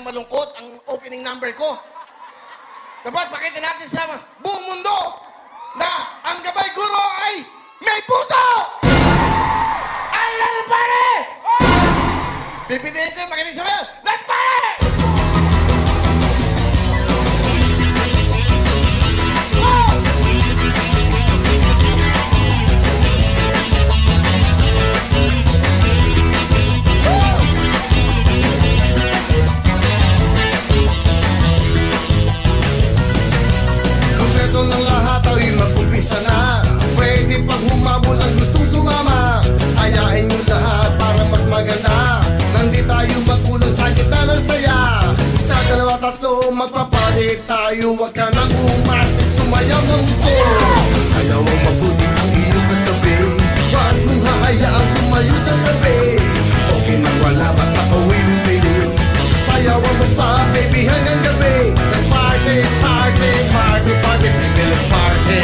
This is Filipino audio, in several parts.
malungkot ang opening number ko. Dapat pakita natin sa buong mundo na ang Gabay Guro ay may puso! Ay, let's party! Pipiliin ko yung makinig sa mga, let's party! Kompleto ng lahat ay mag-umpisa na. Pwede pag humabol ang gustong sumama. Ayain nyo lahat para mas maganda. Nandi tayo magkulong sa gitna ng saya. Isa, dalawa, tatlo, magpapalit tayo. Huwag ka nang umarte, sumayaw ng gusto. Sayaw ang mabuti ang iyong katabi. Huwag mong hahayaang tumayo sa tabi. Okay magwala basta kawili-wili. Sayawan mo pa baby hanggang gabi. Let's party, party, party, party, baby, let's party.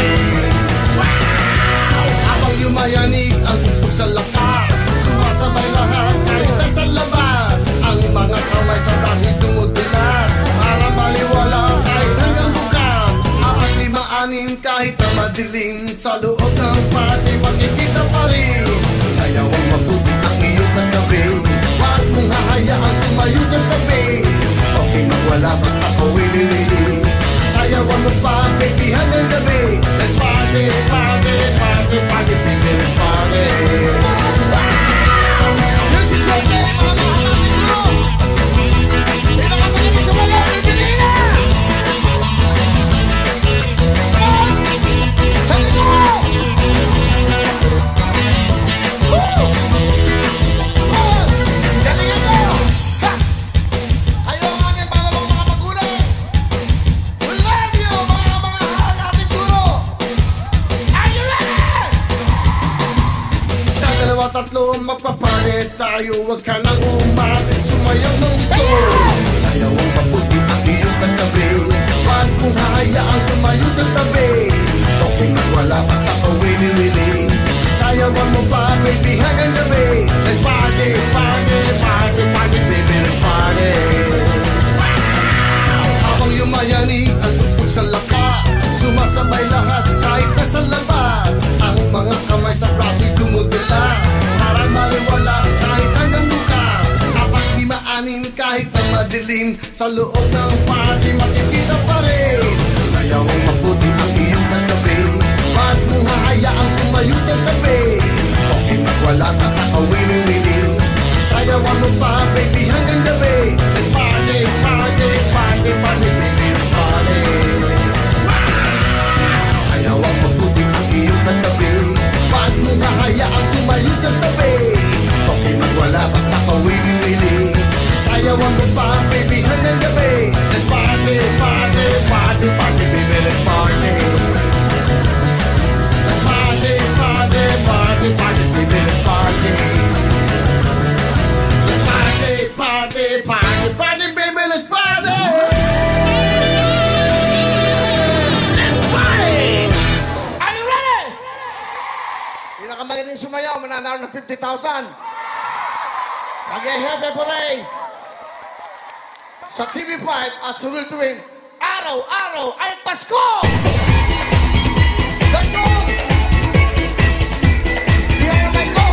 Wow! Habang yumayanig ang tugtog sa lakas, sumasabay lahat kahit nasa labas. Ang mga kamay sa braso tumutulas para maliwala kahit hanggang bukas. 4, 5, 6 kahit na madilim, sa loob ng party makikita pa rin. Sayaw ang mabuti ang iyong katabi. Huwag mong hahayaang tumayo sa tabi. Okay magwala basta kawili-wili. Sayawan mo pa baby hanggang gabi. Let's party, party, party, party, baby, let's party. Music Friday, mga Guro! Sino ka makinig sa mga pipiliin na? Sabi mo! Galingan mo! Ha! Ayaw ang aking pangalawang mga magulang! We love you, mga ating Guro! Are you ready? Isa, dalawa, tatlo, magpapalit tayo. Huwag ka nang umarte, sumayaw ng gusto. Sayaw ang mabuti ang iyong katabi. Huwag mong hahayaang tumayo sa tabi. Okay magwala basta kawili-wili. Sayawan mo pa baby hanggang gabi. Let's party, party, party, party, baby, let's party. Wow! Habang yumayanig ang tugtog sa lakas, sumasabay lahat kahit nasa labas. Ang mga kamay sa braso'y tumutulas para maliwala kahit hanggang bukas. 4, 5, 6 kahit na madilim, sa loob ng party makikita pa rin. Sayaw ang mabuti ang iyong katabi. Huwag mong hahayaang tumayo sa tabi. Okay magwala basta kawili-wili. Sayawan mo pa baby hanggang gabi. Let's party, party, party, party, baby, let's party. Sayaw ang mabuti ang iyong katabi. Huwag mong hahayaang tumayo sa tabi. Okay magwala basta kawili-wili. Sayawan mo pa baby hanggang gabi. Let's party, party, party, party, baby, let's party. Let's party, party, party, party, baby, let's party. Let's party, party, party, party, baby, let's party. Let's party. Are you ready? Pinakamagaling sumayaw, mananalo ng 50,000. Mag-e-happy parade sa TV5 at sa tuwing araw-araw ay Pasko! Let's go! Here I go!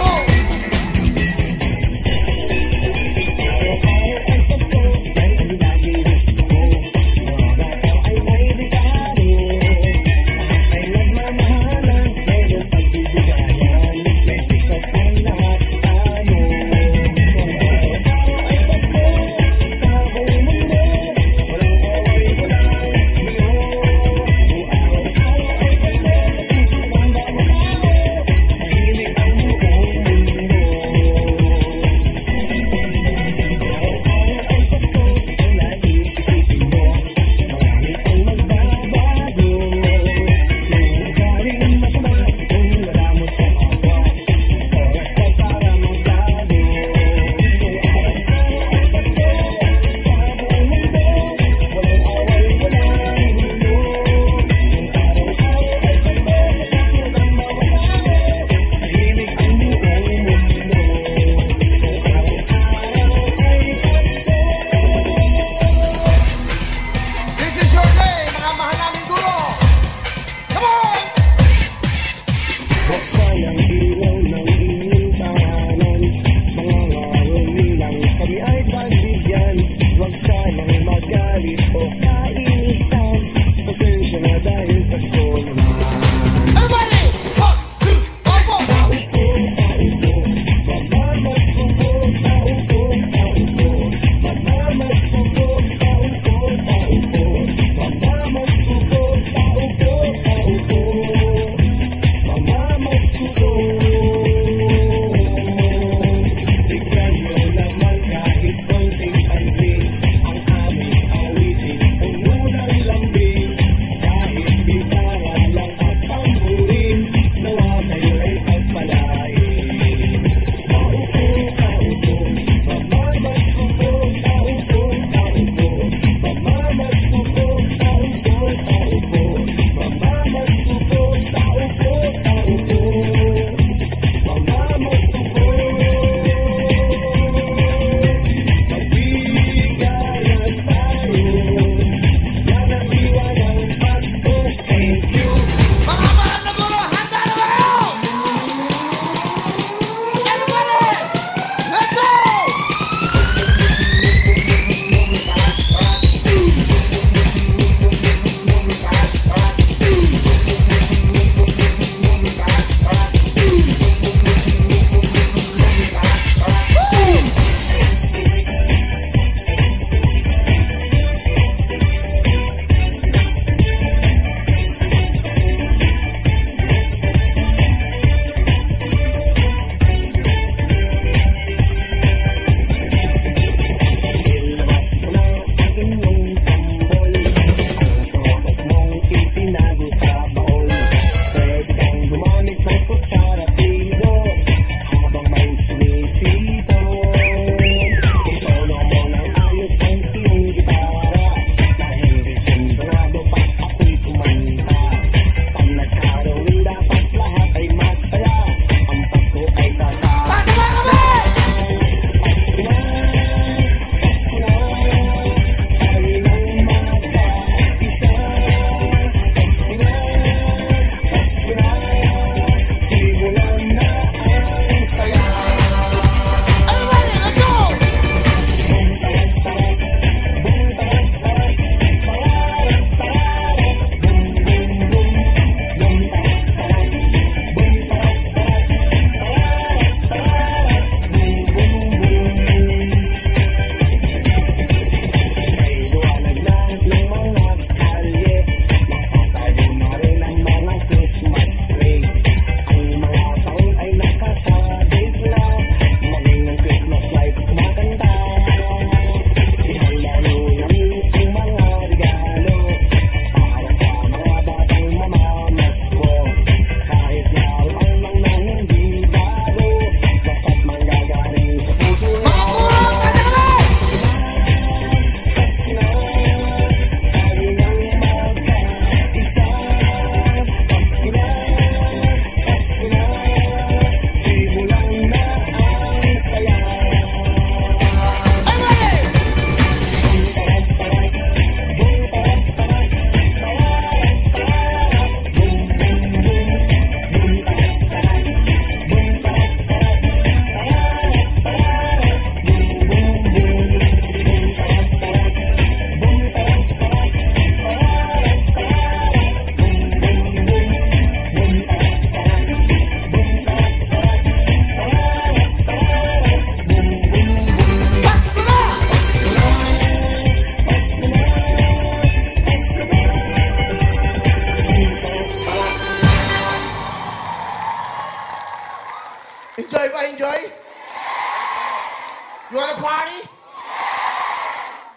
You wanna party?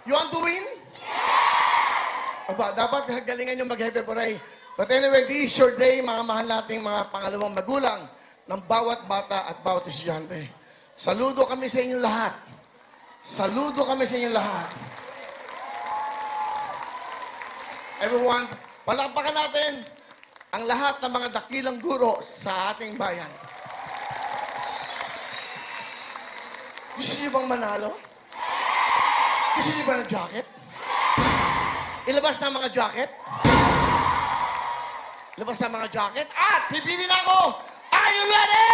You want to win? Aba, dapat galingan yung mag-happy parade. But anyway, this is your day, mga mahal nating mga pangalawang magulang ng bawat bata at bawat estudyante. Saludo kami sa inyong lahat. Saludo kami sa inyong lahat. Everyone, palakpakan natin ang lahat ng mga dakilang guro sa ating bayan. Gusto niyo bang manalo? Gusto niyo ba ng jacket? Ilabas na ang mga jacket? Ilabas na ang mga jacket? At pipili na ako! Are you ready?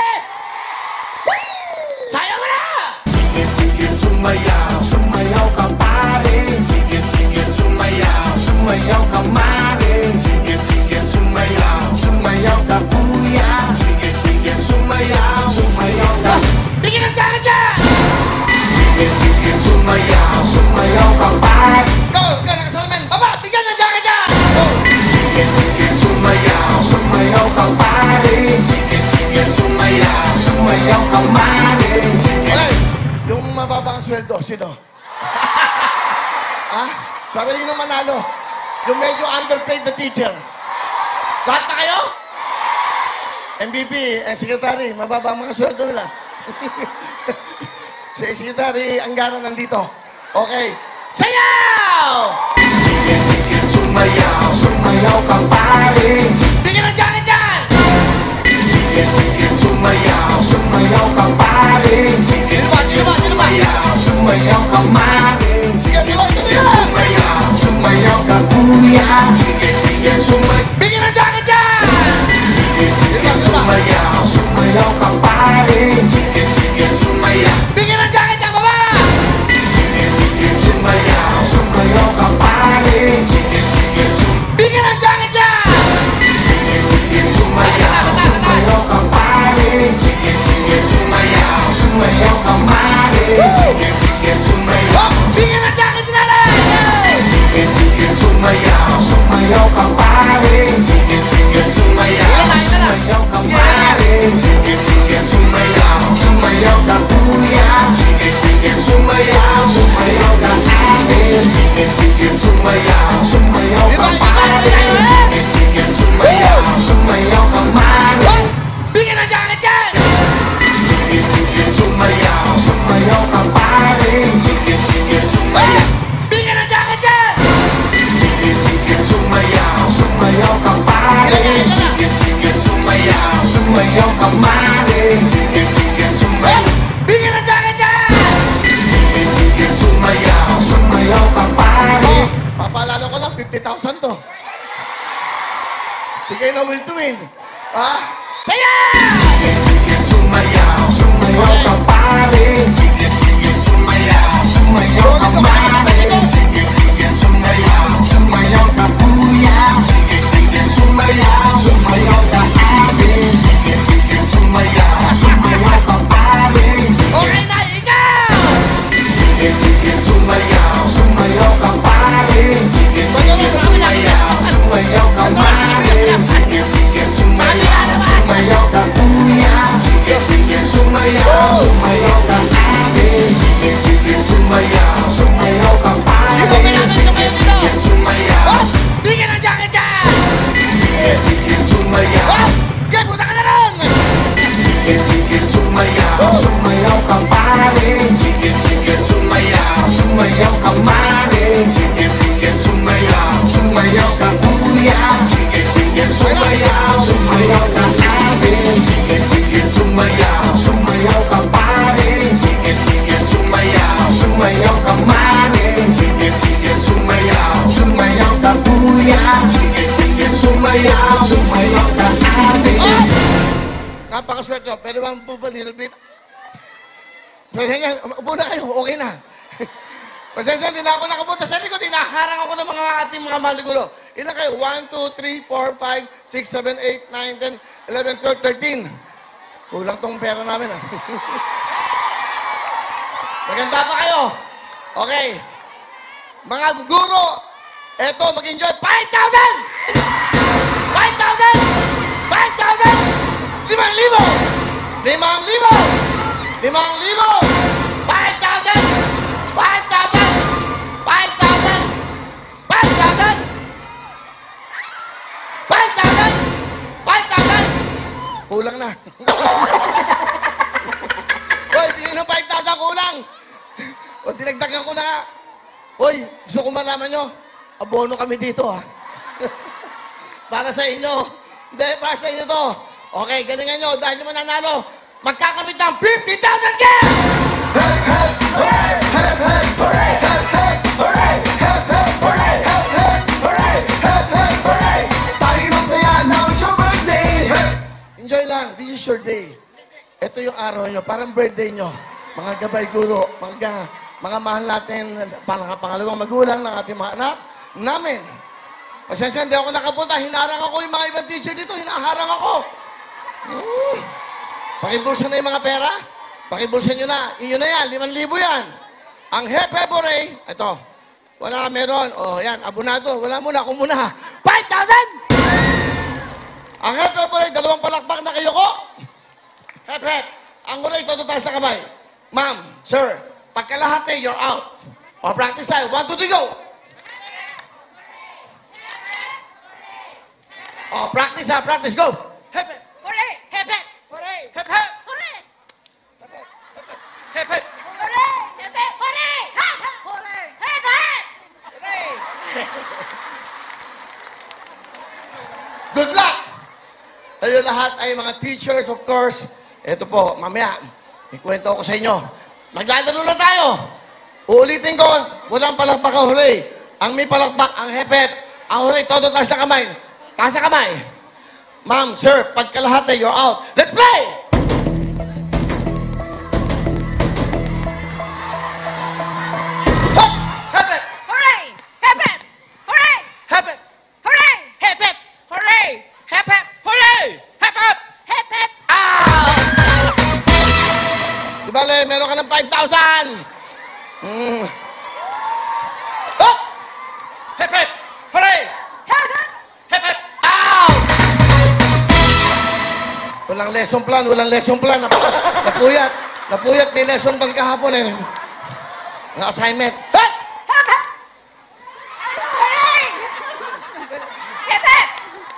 Sayaw mo na! Sige, sige, sumayaw, sumayaw ka pare. Sige, sige, sumayaw, sumayaw ka mare. Sige, sige, sumayaw, sumayaw ka kuya. Sige, sige, sumayaw, sumayaw ka. Bigyan ng jacket dyan! Sige, sige, sumayaw, sumayaw ka pare. Go! Go! Nakasalamin! Baba! Bigyan ng jacket dyan! Go! Sige, sige, sumayaw, sumayaw ka pare. Sige, sige, sumayaw, sumayaw ka mare. Sige, Okay! Yung mababang sweldo, sino? Ha? Sabi rin yung manalo. Yung medyo underpaid na teacher. Lahat na kayo? MVP, secretary, mababa ang mga sweldo nila. Si secretary, Anggaro nandito. Okay. Sayaw! sige, sige, sumayaw, sumayaw ka pare. Bigyan ng jacket dyan! Sige, sige, sumayaw, sumayaw ka pare. Sige, sige, sumayaw, sumayaw ka mare. Sige, sige, sumayaw, sumayaw ka kuya. Sige, sige, sumayaw. Bigyan ng jacket dyan! Sige, sige, sumayaw, sumayaw ka pare. Sige, sige, sumayaw. Bigyan ng jacket dyan, baba! Sige, sige, sumayaw, sumayaw ka pare. Sige, sige, sumayaw. Bigyan ng jacket dyan! Sige, sige, sumayaw, sumayaw ka pare. Sige, sige, sumayaw, sumayaw ka mare. Sige, sige, sumayaw. Oh! Bigyan ng jacket dyan natin! Sige, sige, sumayaw, sumayaw ka pare. Sige, sige, sumayaw, sumayaw ka mare. Sige, sige, sumayaw, sumayaw ka kuya. Sige, sige, sumayaw, sumayaw ka ate. Sige, sige, sumayaw, sumayaw ka pare. Sige, sige, sumayaw, sumayaw ka mare. Oh! Bigyan ng jacket dyan! Sige, sige, sumayaw, sumayaw ka pare. Sige, sige, Oh! sumayaw. Bigyan ng jacket dyan! Sige, sige, sumayaw, sumayaw ka pare. Sige, sige, sumayaw, sumayaw ka mare. Sige, sige, Oh! sumayaw. Bigyan ng jacket dyan! Sige, sige, sumayaw, sumayaw ka pare. Oh! Papaalala ko lang, 50,000 to. Bigay na will to win. Ha? Sayaw! Sige, sige, sumayaw, sumayaw ka pare. Sige, sige, sumayaw, sumayaw ka mare. Sige, sige, sumayaw, sumayaw ka kuya. Sige, sige, sumayaw, sumayaw ka ate. Sige, sige, sumayaw, sumayaw ka pare. Okay na, ikaw! Sige, sige, sumayaw, sumayaw ka pare. Sige, sige, sumayaw, sumayaw ka mare. Sige, sige, sumayaw, sumayaw ka kuya. Sige, sige, sumayaw, sumayaw ka ate. Sige, sige, sumayaw, sumayaw ka pare. Sige, sige, sumayaw. Oh! Bigyan ng jacket dyan! Sige, sige, sumayaw. Oh! Kaya puta ka na rin! Sige, sige, sumayaw, sumayaw ka pare. Sige, sige, sumayaw, sumayaw ka mare. Sige, sige, sumayaw, sumayaw ka kuya. Sige, sige, sumayaw, sumayaw ka ate. Sige, sige, sumayaw, sumayaw ka pare. Sige, sige, sumayaw, sumayaw ka mare. Sige, sige, sumayaw, sumayaw ka kuya. Sige, sige, sumayaw, sumayaw ka ate. Napakaswerte ko. Pwede bang move a little bit? Pwede nga, upo na kayo. Okay na. Pasensya, hindi na ako nakapunta sa likod. Hinaharang ako ng mga ating mga maligulo. Ilan kayo? 1, 2, 3, 4, 5, 6, 7, 8, 9, 10, 11, 12, 13. Kulang tong pera namin, ha? Maganda pa kayo. Okay. Mga guro, eto, mag-enjoy. 5,000! 5,000! 5,000! 5,000! 5,000! 5,000! dinagdagan ko na nga. Hoy, gusto ko malaman nyo, abono kami dito, ha? Para sa inyo. Hindi, para sa inyo to. Okay, galingan nyo. Dahil nyo mananalo, magkakamit ng 50,000 cash! Tayo masaya, now it's your birthday. Enjoy lang. This is your day. Ito yung araw nyo. Parang birthday nyo. Mga gabay guro, mga mahal natin, pangalawang magulang ng ating mga anak namin. Pasensya, hindi ako nakapunta. Hinarang ako yung mga ibang teacher dito. Hinaharang ako. Pakibulsan na yung mga pera. Pakibulsan nyo na. Inyo na yan. 5,000 yan. Ang Hep-Hep-Hooray, ito. Wala, meron. O, yan. Abonado. Wala muna. Ako muna. 5,000! Ang Hep-Hep-Hooray, 2 palakpak na kayo ko. Hep-Hep. Ang hooray, todo tayo sa kamay. Ma'am, sir, pagkalahati, you're out. O, practice tayo. 1, 2, 3, go! O, practice ha, practice. Go! Hep-Hep. Hooray! Hep hep! Hooray! Hep hep! Hooray! Hep-Hep. Hooray! Hep hep! Hooray! Hep hep! Hooray! Hep hep! Hooray! Good luck! Tayo lahat ay mga teachers, of course. Ito po, mamaya, ikwento ko sa inyo. Maglalaro na tayo. Uulitin ko, walang palakpak ang hooray. Ang may palakpak, ang hep-hep. Ang hooray, todo taas na kamay. Taas na kamay. Ma'am, sir, pagkalahati, you're out. Let's play! Hop! Hep-hep! Hooray! Hep hep! Hooray! Hep-hep! Hooray! Hep hep! Hooray! Hep hep! Hooray! Hep hep! Hep hep! Out! Di bale, meron ka ng 5,000. Hop! Hep-hep! Hooray! Hep hep! Hep-hep! Out! Walang lesson plan, walang lesson plan. Napuyat. Napuyat, may lesson plan kahapon eh. Ang assignment. Hop! Hep hep! Hooray! Hep hep!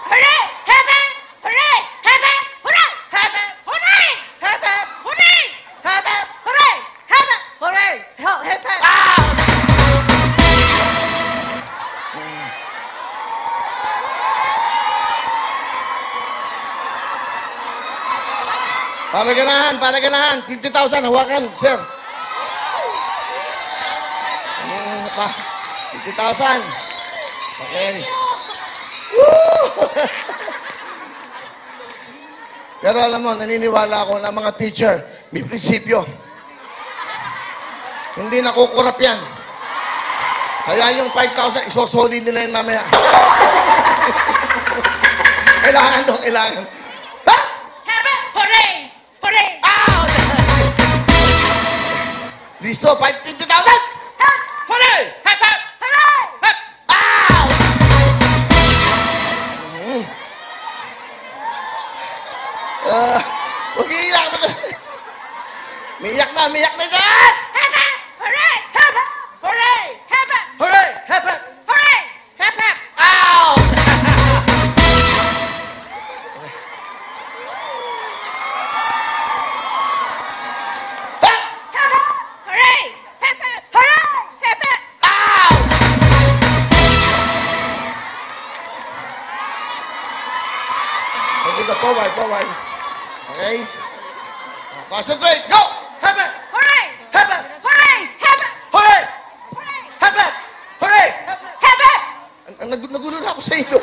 Hooray! Hep hep! Hooray! Hep hep! Hooray! Hep hep! Hooray! Hep hep! Hooray! Hep hep! Hooray! Hep hep! Hooray! Hep hep! Out! Para ganahan. 50,000, hawakan, sir. 50,000. Okay. Woo! Pero alam mo, naniniwala ako na mga teacher, may prinsipyo. Hindi nakukurap yan. Kaya yung 5,000, isosoli nila yun mamaya. Kailangan doon, kailangan. Ha? Hep hep! Hooray! Hooray! Out! Listo, 50,000! Hep! Hooray! Hep hep! Hooray! Hep! Out! Huwag iiyak mo. Miyak na dyan! Hep hep! Hooray! Hep hep! Hooray! Hep hep! Hooray! Hep, hep! Hooray! Hep hep! Out! Hep! Hep hep! Hooray! Hep hep! Hooray! Hep hep! Out! Okay, forward. Okay? Concentrate, go! Hep, hep! Hooray! Hep, hep! Hooray! Hep hep! Hooray! Hooray! Hep, hep! Hooray! Hep hep! Nagulo na ako sa inyo.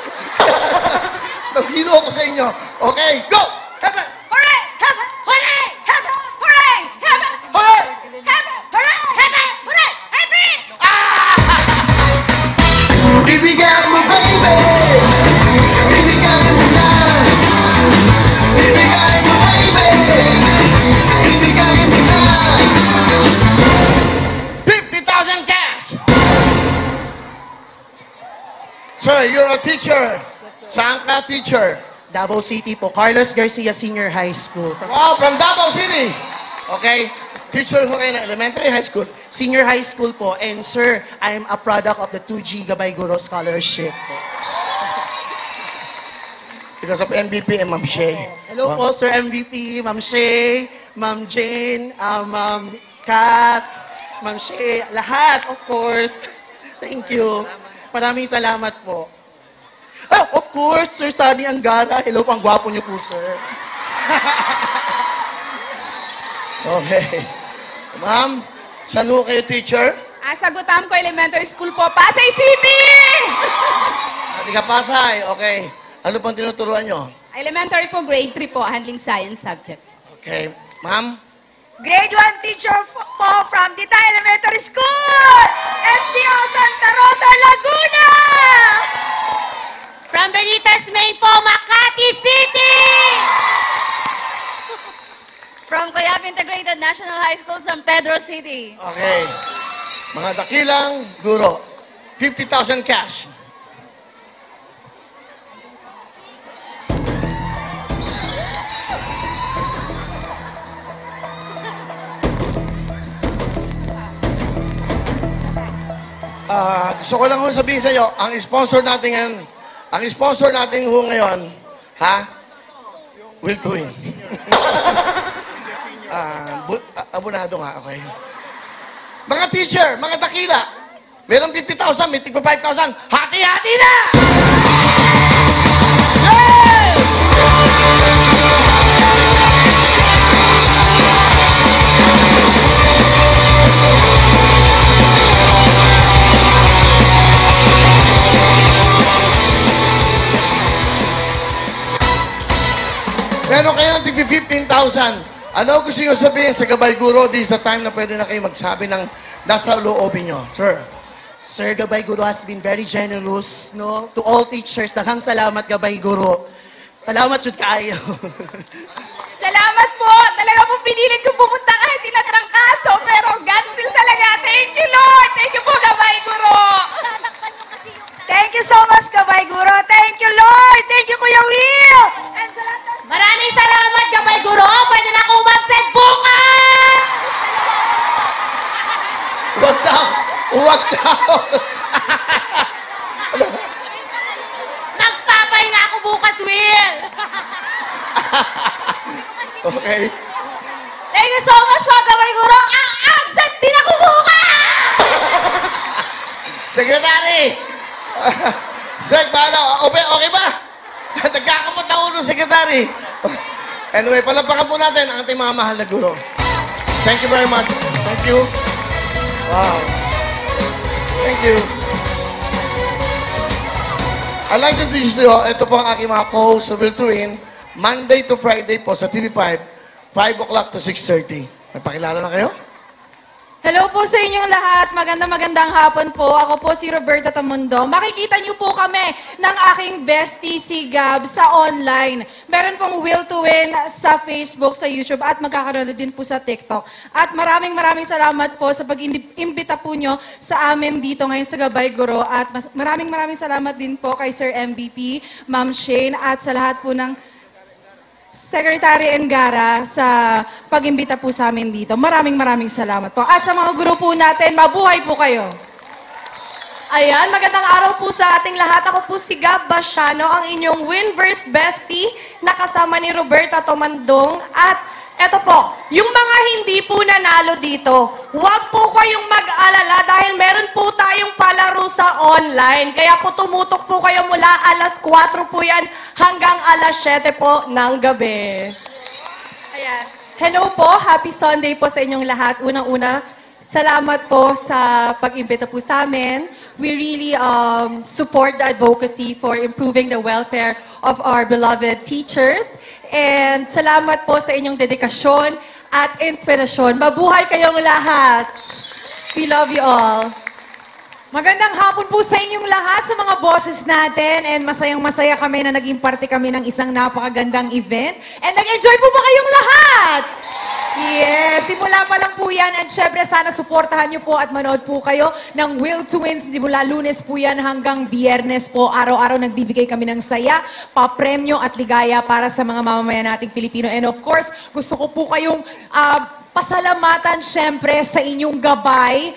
Nagulo ako sa inyo. Okay, go! Hep, hep! Hooray! Hep hep! Hooray! Hep hep! Hooray! Hep hep! Hooray! Hep hep! Hooray! Hep hep! Hooray! Hep hep! Ibigay mo, baby. Ibigay mo na. Ibigay mo, baby. Ibigay mo na. 50,000 cash! Sir, you're a teacher. Saan ka teacher? Davao City po. Carlos Garcia Senior High School. Wow, from Davao City. Okay. Teacher ko kayo na elementary, high school. Senior High School po. And sir, I am a product of the 2G Gabay Guro Scholarship po. Because of MVP and Ma'am Shay. Hello po, Sir MVP, Ma'am Shay, Ma'am Jane, Ma'am Kat, Ma'am Shea, lahat, of course. Thank you. Maraming salamat po. Oh, of course, Sir Sunny Angara. Hello po, ang gwapo niyo po, sir. Okay. Ma'am, saan ho kayo, teacher? Sagutan ko elementary school po, Pasay City! Ati ka Pasay, okay. Ano pang tinuturuan nyo? Elementary po, grade 3 po, handling science subject. Okay. Ma'am? Grade 1 teacher po from Dita Elementary School! SDO Santa Rosa, Laguna! From Benitez, Maine po, Makati City! From Cuyab Integrated National High School, San Pedro City. Okay. Mga dakilang guro. 50,000 cash. Gusto ko lang ho sabihin sa iyo, ang sponsor natin ngayon, ha? Will to win. Abonado nga, okay. Mga teacher, mga dakila, merong 50,000, may tigpa 5,000, hati-hati na! Yay! Meron kayo ng tigpi 15,000. Ano gusto nyo sabihin sa Gabay Guro? This is the time na pwede na kayo magsabi ng nasa loobin nyo. Sir. Sir Gabay Guro has been very generous, no? To all teachers, daghang salamat Gabay Guro. Salamat jud kaayo. Salamat po! Talaga po pinilit ko pumunta kahit tinatrangkaso, pero God's will talaga. Thank you, Lord! Thank you po, Gabay Guro! Thank you so much, Gabay Guro. Thank you, Lord! Thank you, Kuya Will! And sa lahat ng... Maraming salamat, Gabay Guro! Pwede na akong mag-send bukas! Huwag daw! Huwag daw! Magpapahinga ako bukas, Will! Okay. Thank you so much, Gabay Guro! Absent din ako bukas! Secretary! Sek, paano? Okay ba? Nagkakamot na ulo, Secretary. Anyway, palapakan po natin ang ating mga mahal na guro. Thank you very much. Thank you. Wow. Thank you. I'd like to introduce you, ito po ang aking mga co-host sa Will to Win, Monday to Friday po sa TV5, 5 o'clock to 6:30. May pakilala na kayo? Hello po sa inyong lahat. Magandang hapon po. Ako po si Roberta Tamundo. Makikita niyo po kami ng aking bestie si Gab sa online. Meron pong Will to Win sa Facebook, sa YouTube at magkakaroon din po sa TikTok. At maraming salamat po sa pag-imbita po nyo sa amin dito ngayon sa Gabay Guro. At maraming salamat din po kay Sir MVP, Ma'am Shane at sa lahat po ng Secretary Angara sa pag-imbita po sa amin dito. Maraming salamat po. At sa mga grupo natin, mabuhay po kayo. Ayan, magandang araw po sa ating lahat. Ako po si Gab Basiano, ang inyong Winverse Bestie, nakasama ni Roberta Tomandong. At eto po, yung mga hindi po nanalo dito, huwag po kayong mag-alala dahil meron po tayong palaro sa online. Kaya po tumutok po kayo mula alas 4 po yan hanggang alas 7 po ng gabi. Ayan. Hello po, happy Sunday po sa inyong lahat. Unang-una, salamat po sa pag-imbita po sa amin. We really support the advocacy for improving the welfare of our beloved teachers. And salamat po sa inyong dedikasyon at inspirasyon. Mabuhay kayong lahat. We love you all. Magandang hapon po sa inyong lahat, sa mga bosses natin. And masayang-masaya kami na naging parte kami ng isang napakagandang event. And nag-enjoy po ba kayong lahat? Yes, simula pa lang po yan. And syempre, sana suportahan niyo po at manood po kayo ng Will to Win. Simula Lunes po yan hanggang Biyernes po. Araw-araw nagbibigay kami ng saya, papremyo at ligaya para sa mga mamamayan nating Pilipino. And of course, gusto ko po kayong pasalamatan syempre sa inyong gabay,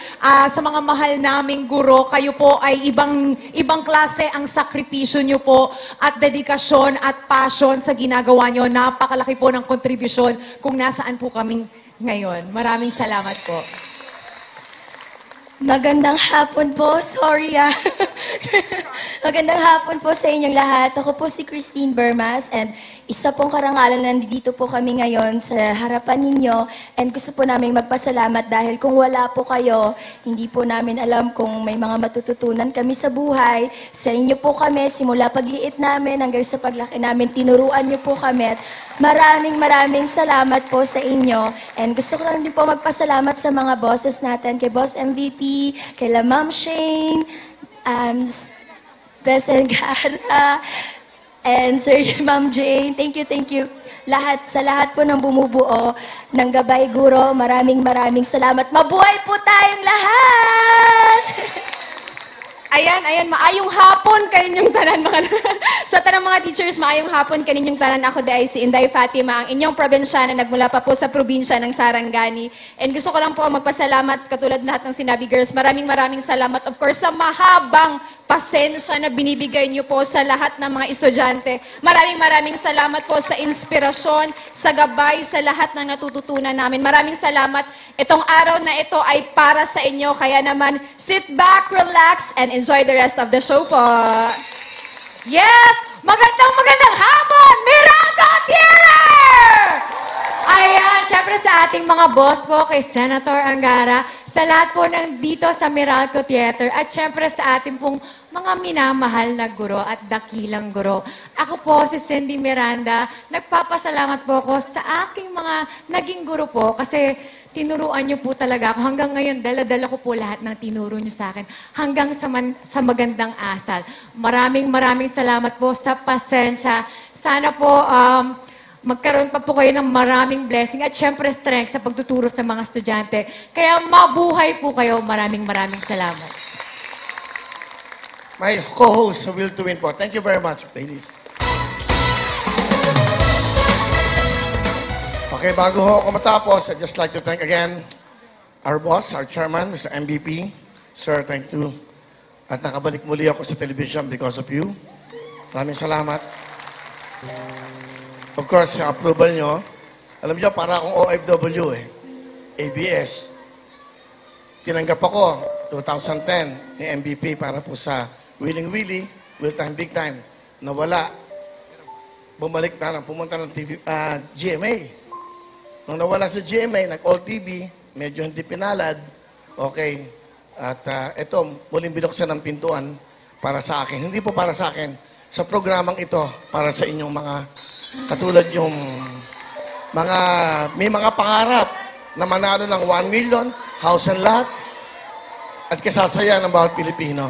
sa mga mahal naming guro. Kayo po ay ibang klase ang sakripisyo nyo po at dedikasyon at passion sa ginagawa nyo. Napakalaki po ng kontribusyon kung nasaan po kami ngayon. Maraming salamat po. Magandang hapon po. Sorry Magandang hapon po sa inyong lahat. Ako po si Christine Bermas and isa pong karangalan na nandito po kami ngayon sa harapan ninyo and gusto po namin magpasalamat dahil kung wala po kayo, hindi po namin alam kung may mga matututunan kami sa buhay. Sa inyo po kami, simula pagliit namin hanggang sa paglaki namin, tinuruan niyo po kami at maraming salamat po sa inyo. And gusto ko lang din po magpasalamat sa mga bosses natin, kay Boss MVP, kay La Ma'am Shane, President Gara, and Sir Ma'am Jane. Thank you. Sa lahat po ng bumubuo ng Gabay Guro, maraming salamat. Mabuhay po tayong lahat! Ayan, maayong hapon kaninyong tanan mga sa tanang mga teachers, maayong hapon kaninyong tanan. Ako dahil si Inday Fatima, ang inyong probinsyana nagmula pa po sa probinsya ng Sarangani. And gusto ko lang po magpasalamat katulad lahat ng sinabi girls. Maraming salamat of course sa mahabang pasensya na binibigay niyo po sa lahat ng mga estudyante. Maraming salamat po sa inspirasyon, sa gabay, sa lahat ng natututunan namin. Maraming salamat. Itong araw na ito ay para sa inyo. Kaya naman, sit back, relax, and enjoy the rest of the show po. Yes! Magandang hapon! Miranda Theater! Ayan, syempre sa ating mga boss po, kay Senator Angara, sa lahat po ng dito sa Meralco Theater, at syempre sa ating pong mga minamahal na guro at dakilang guro. Ako po si Cindy Miranda, nagpapasalamat po ako sa aking mga naging guro po kasi tinuruan niyo po talaga ako. Hanggang ngayon, dala-dala ko po lahat ng tinuro niyo sa akin hanggang sa magandang asal. Maraming salamat po sa pasensya. Sana po magkaroon pa po kayo ng maraming blessing at syempre strength sa pagtuturo sa mga estudyante. Kaya mabuhay po kayo. Maraming salamat. My co-host, Will to Win po. Thank you very much, ladies. Okay, bago ho ako matapos, I'd just like to thank again our boss, our chairman, Mr. MVP. Sir, thank you. At nakabalik muli ako sa television because of you. Maraming salamat. Of course, yung approval nyo, alam nyo, para akong OFW ABS. Tinanggap ako, 2010, ni MVP para po sa Willing Willie, Will Time, Big Time. Nawala. Bumalik na lang, pumunta ng GMA. Nung nawala sa GMA, nag-all TV, medyo hindi pinalad. Okay. At ito, muling binuksan ng pintuan para sa akin. Hindi po para sa akin. Sa programang ito, para sa inyong mga katulad yung mga, may mga pangarap na manalo ng 1 million, house and lot, at kasasaya ng bawat Pilipino.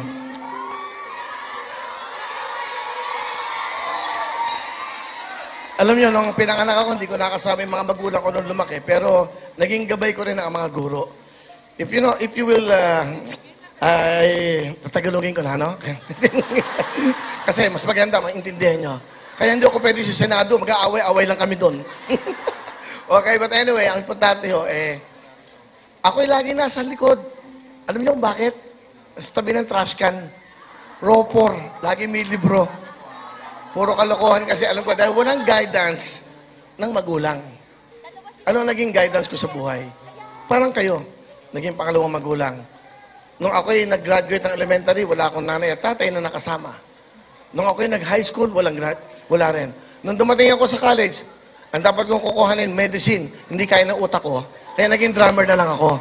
Alam niyo, nung pinanganak ako, hindi ko nakasama yung mga magulang ko nung lumaki, pero naging gabay ko rin ang mga guro. If you will, tatagalogin ko na, no? Kasi mas maganda, maintindihan nyo. Kaya hindi ako pwede sa Senado, mag-aaway-away lang kami doon. Okay, but anyway, ang importante ho, ako'y lagi nasa likod. Alam niyo kung bakit? Sa tabi ng trash can, ropor, lagi may libro. Puro kalokohan kasi alam ko, dahil walang guidance ng magulang. Ano naging guidance ko sa buhay? Parang kayo, naging pangalawang magulang. Nung ako'y nag-graduate ng elementary, wala akong nanay at tatay na nakasama. Nung ako'y nag-high school, wala rin. Nung dumating ako sa college, ang dapat kong kukuhanin, medicine, hindi kaya ng utak ko, kaya naging drummer na lang ako.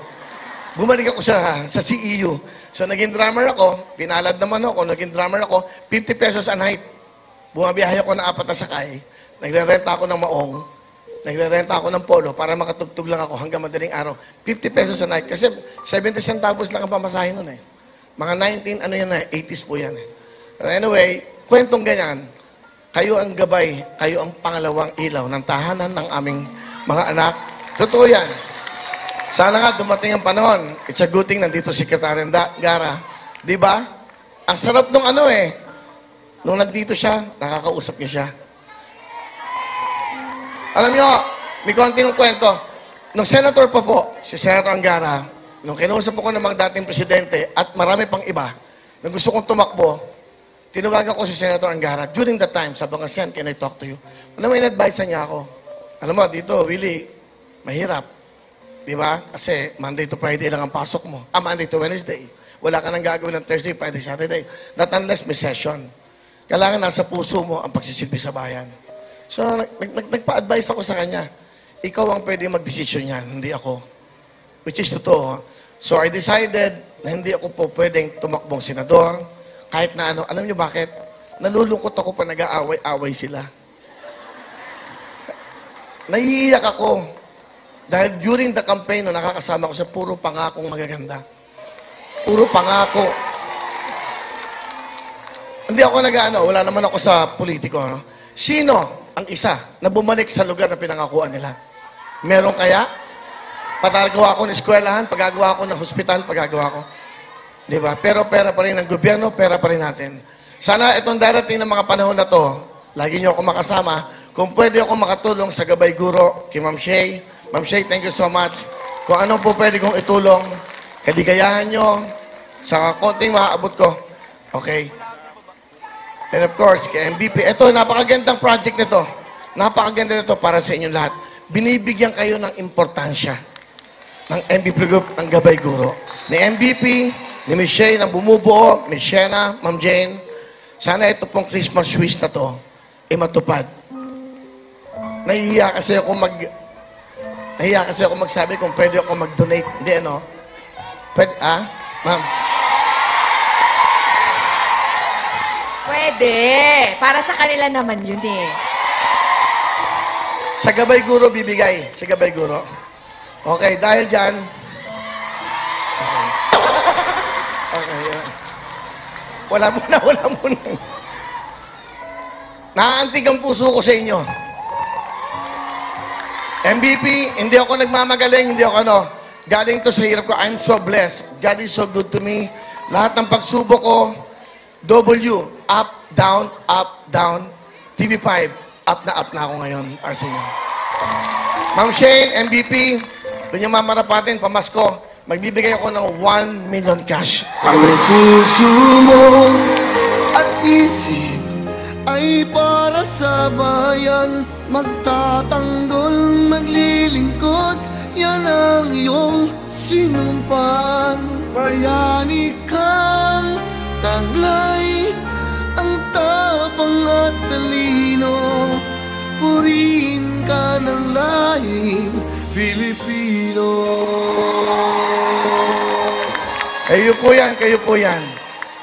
Bumalik ako sa CEU. So naging drummer ako, pinalad naman ako, naging drummer ako, 50 pesos a night. Bumabiyahe ako ng 4 na sakay, nagre-renta ako ng maong, nagre-renta ako ng polo para makatugtog lang ako hanggang madaling araw. 50 pesos a night. Kasi 70 centavos lang ang pamasahin nun Mga 80s po yan But anyway, kwentong ganyan, kayo ang gabay, kayo ang pangalawang ilaw ng tahanan ng aming mga anak. Totoo yan. Sana nga dumating ang panahon. It's a good thing nandito si Secretary Gara. Di ba? Ang sarap nung nung nandito siya, nakakausap niya siya. Alam niyo, may konting kwento. Nung senator pa po, si Senator Angara, nung kinausap ko ng mga dating presidente at marami pang iba na gusto kong tumakbo, tinuwagan ko si Senator Angara. During that time, sabi ko, Sen, can I talk to you? Alam mo, in-advise niya ako. Alam mo, dito, Willie, mahirap. Di ba? Kasi Monday to Friday lang ang pasok mo. Monday to Wednesday. Wala ka nang gagawin ng Thursday, Friday, Saturday. Not unless may session. Kailangan nasa puso mo ang pagsisilbi sa bayan. So, nagpa-advise ako sa kanya. Ikaw ang pwede mag-desisyon yan, hindi ako. Which is totoo. So, I decided na hindi ako po pwedeng tumakbong senador. Kahit na ano. Alam niyo bakit? Nalulungkot ako pa nag-aaway-away sila. Nahihiyak ako. Dahil during the campaign, nakakasama ko sa puro pangakong magaganda. Puro pangako. Hindi ako wala naman ako sa politiko. No? Sino ang isa na bumalik sa lugar na pinangakuan nila? Meron kaya? Patagawa ko ng eskwelahan, pagagawa ko ng hospital, pagagawa ko. Di ba? Pero pera pa rin ng gobyerno, pera pa rin natin. Sana itong darating ng mga panahon na to, lagi niyo ako makasama. Kung pwede ako makatulong sa Gabay Guro, kay Ma'am Shay. Ma'am Shay, thank you so much. Kung anong po pwede kong itulong, kadigayahan nyo sa konting maaabot ko. Okay? And of course, kay MVP. Ito, napakagandang project nito. Napakaganda nito para sa inyong lahat. Binibigyan kayo ng importansya ng MVP Group, ng Gabay Guro. Ni MVP, ni Miss Shay, na bumubuo, Miss Shena, Ma'am Jane. Sana ito pong Christmas wish na to, matupad. Nahihiya kasi ako magsabi kung pwede ako mag-donate. Hindi, ano? Pwede, ma'am? Pwede. Para sa kanila naman yun eh. Sa Gabay Guro bibigay. Sa Gabay Guro. Okay, dahil dyan. Okay. Wala muna. Naaantig ang puso ko sa inyo. MVP, hindi ako nagmamagaling, hindi ako galing to sa hirap ko. I'm so blessed. God is so good to me. Lahat ng pagsubok ko, W, up, down, TV5, up na ako ngayon, para sa inyo. Ma'am Shane, MVP, kung yung mamarapatin, pamasko, magbibigay ako ng 1 million cash. Ang puso mo at isip ay para sa bayan. Magtatanggol, maglilingkod, yan ang iyong sinumpaan. Bayani kang taglay, ang tapang at talino. Purihin ka ng lahing Pilipino. Kayo po yan.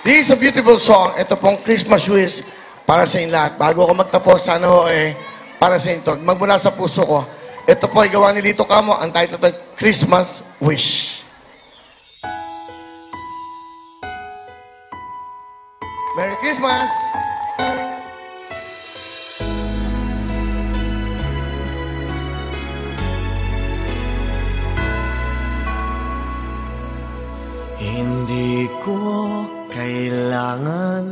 This is a beautiful song. Ito pong Christmas wish para sa inyo lahat. Bago ako magtapos, sana para sa inyo. Magmula sa puso ko. Ito po ay gawa ni Lito Camo. Ang title ito, Christmas Wish. Merry Christmas! Hindi ko kailangan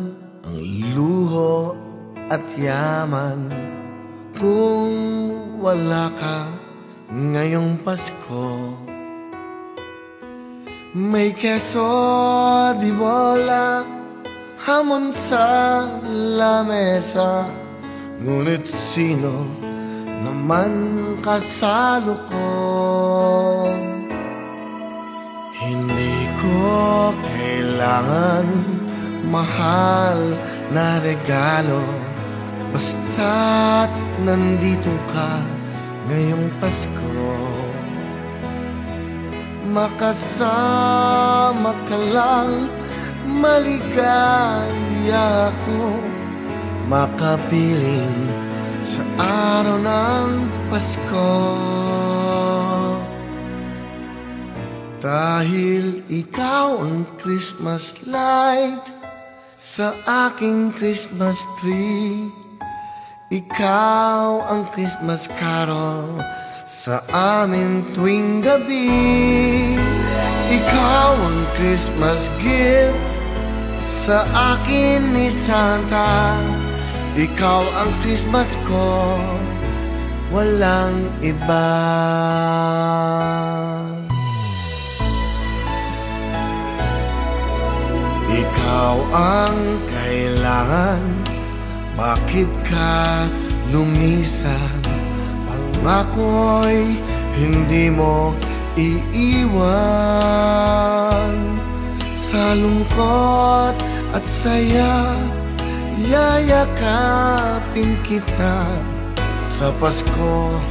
ang luho at yaman kung wala ka ngayong Pasko. May keso di bola, hamon sa lamesa, ngunit sino naman kasalo ko? Hindi ko kailangan mahal na regalo, basta't nandito ka ngayong Pasko. Makasama ka lang, maligaya ako, makapiling sa araw ng Pasko. Dahil ikaw ang Christmas light sa aking Christmas tree, ikaw ang Christmas carol sa amin tuwing gabi, ikaw ang Christmas gift sa akin ni Santa, ikaw ang Christmas ko, walang iba. Ikaw ang kailangan, bakit ka lumisan? Pangako'y hindi mo iiwan. Sa lungkot at saya, yayakapin kita. Sa Pasko,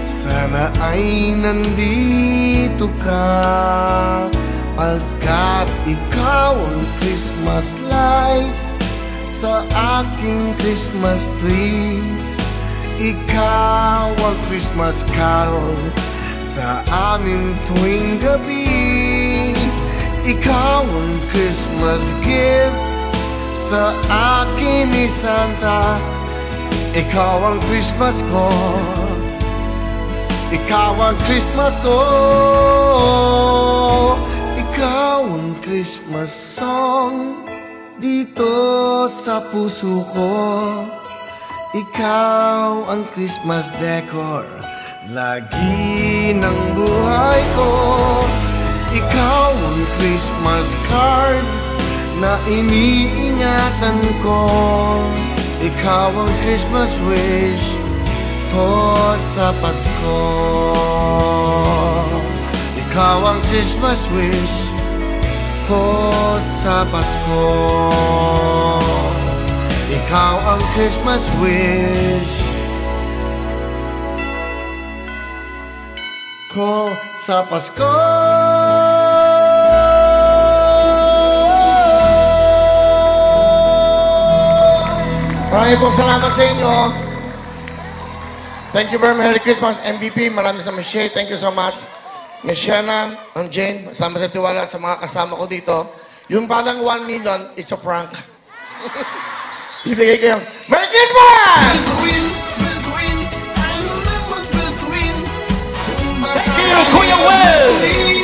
sana ay nandito ka, pagkat ikaw ang Christmas light sa aking Christmas tree. Ikaw ang Christmas carol sa amin tuwing gabi. Ikaw ang Christmas gift sa akin ni Santa. Ikaw ang Christmas ko, ikaw ang Christmas ko. Ikaw ang Christmas song dito sa puso ko. Ikaw ang Christmas decor lagi ng buhay ko. Ikaw ang Christmas card na iniingatan ko. Ikaw ang Christmas wish ko sa Pasko. Ikaw ang Christmas wish ko sa Pasko. Ikaw ang Christmas wish ko sa Pasko. Maraming pong salamat sa inyo. Thank you very much. Merry Christmas, MVP. Maraming sa Michelle. Thank you so much. Miss Shannon, Jane, sama sa tiwala sa mga kasama ko dito. Yung parang 1 million, it's a prank. Ibigay kayo. Merry Christmas! Thank you, Kuya Will!